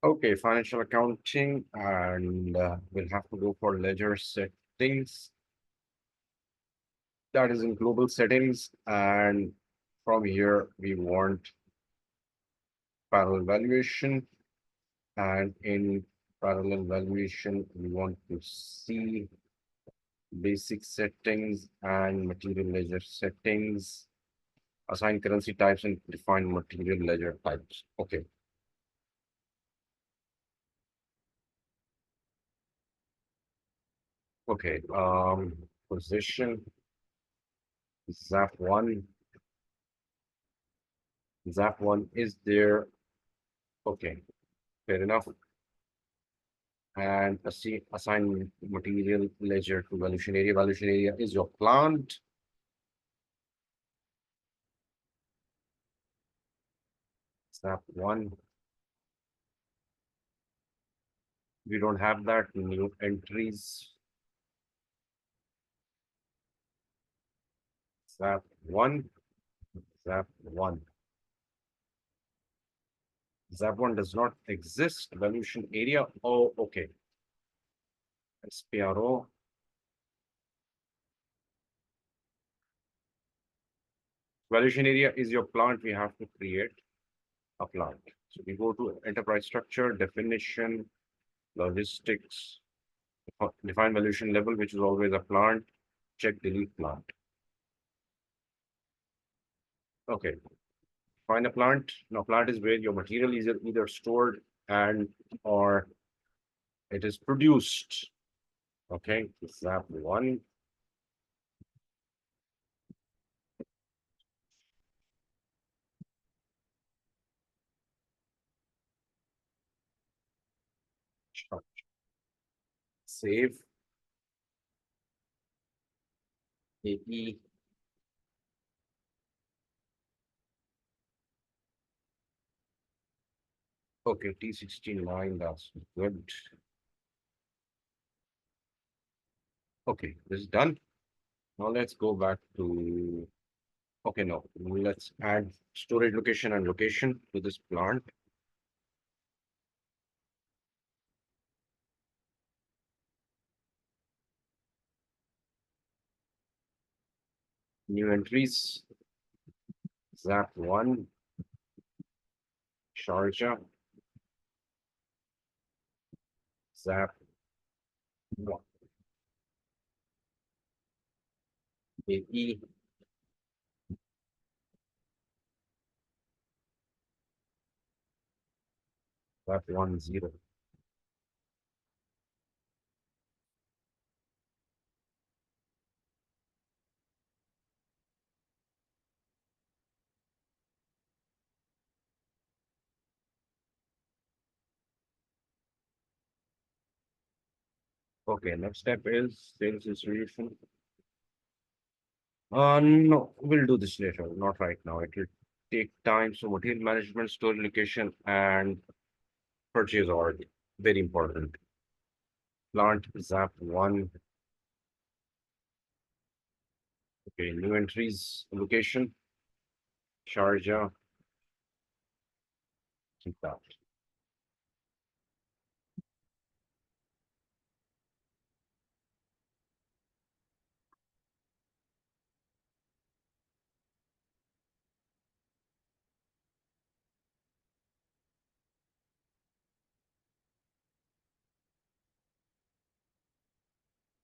Okay, financial accounting, and we'll have to go for ledger settings. That is in global settings, and from here we want parallel valuation, and in parallel valuation we want to see basic settings and material ledger settings, assign currency types and define material ledger types. Okay. Okay. Position ZAP1. ZAP1 is there. Okay. Fair enough. And assign material ledger to valuation area. Valuation area is your plant. ZAP1. We don't have that. New entries. ZAP1. ZAP1. ZAP1 does not exist. Valuation area. Oh, okay. SPRO. Valuation area is your plant. We have to create a plant. So we go to enterprise structure, definition, logistics, define valuation level, which is always a plant, check delete plant. Okay, find a plant. Now plant is where your material is either stored and or it is produced. Okay, ZAP1. Save AE. Okay, T69, that's good. Okay, this is done. Now let's go back to, okay, no, let's add storage location and location to this plant. New entries, ZAP1, Sharjah, ZAP1, AE, ZAP10. Okay, next step is sales distribution. No, we'll do this later, not right now. It will take time. So material management, storage location, and purchase order. Very important. Plant ZAP1. Okay, new entries, location, Sharjah, keep that.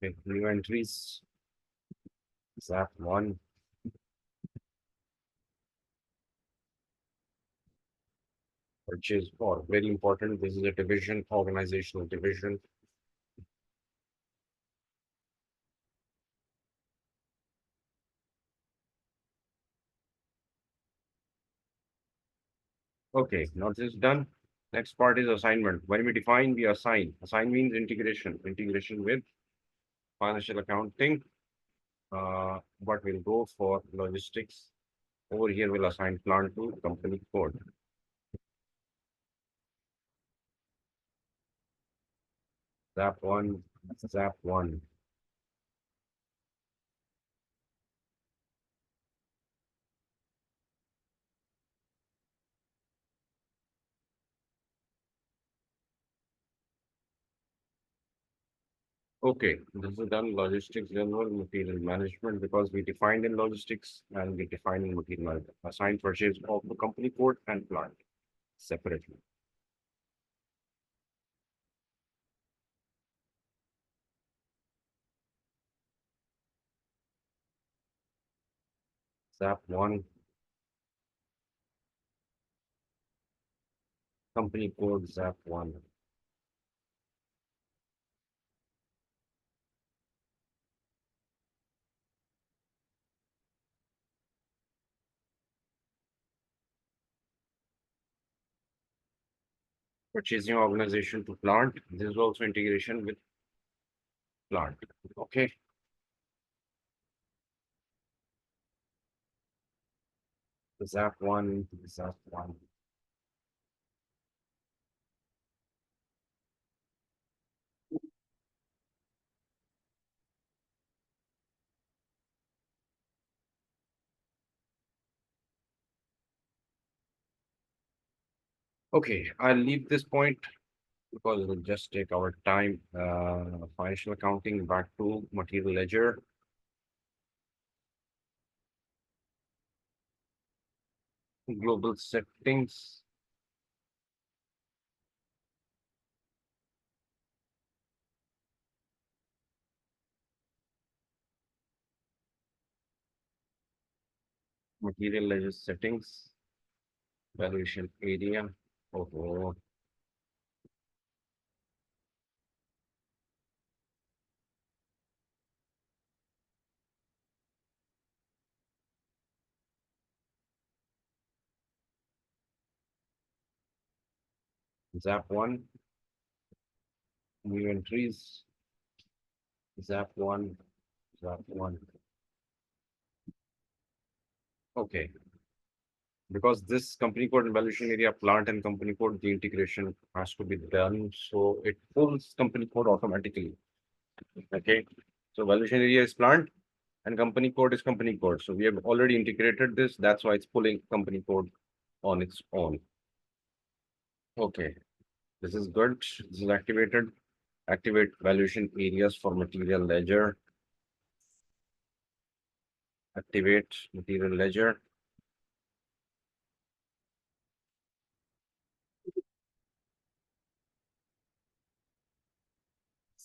Okay, new entries, ZAP1. Purchase or very important. This is a division, organizational division. Okay, now this is done. Next part is assignment. When we define, we assign. Assign means integration. Integration with financial accounting. But we'll go for logistics. Over here, we'll assign plant to company code. ZAP1, ZAP1. Okay, this is done logistics general material management because we defined in logistics and we defined in material management. Assigned purchase of the company code and plant separately. SAP 1, company code SAP 1. Purchasing organization to plant. This is also integration with plant. Okay, the SAP 1, the SAP 1. Okay, I'll leave this point because it will just take our time. Financial accounting back to material ledger, global settings, material ledger settings, valuation area. Oh, ZAP 1, new entries, ZAP 1, ZAP 1. Okay, because this company code and valuation area, plant and company code, the integration has to be done. So it pulls company code automatically. Okay, so valuation area is plant and company code is company code. So we have already integrated this. That's why it's pulling company code on its own. Okay, this is good. This is activated. Activate valuation areas for material ledger. Activate material ledger.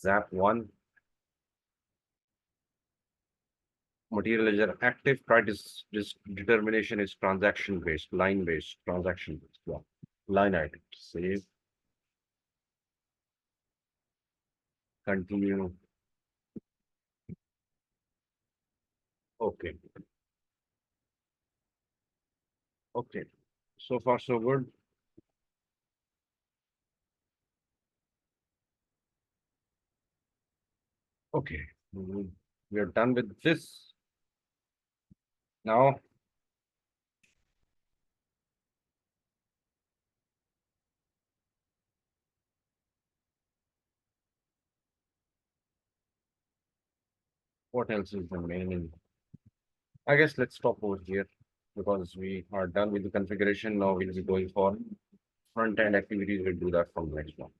ZAP 1. Material ledger active. This determination is transaction based, line based, transaction based. Yeah. Line item. Save. Continue. Okay. Okay. So far, so good. Okay. We are done with this. Now, what else is remaining? I guess let's stop over here because we are done with the configuration. Now we'll be going for front end activities. We'll do that from the next one.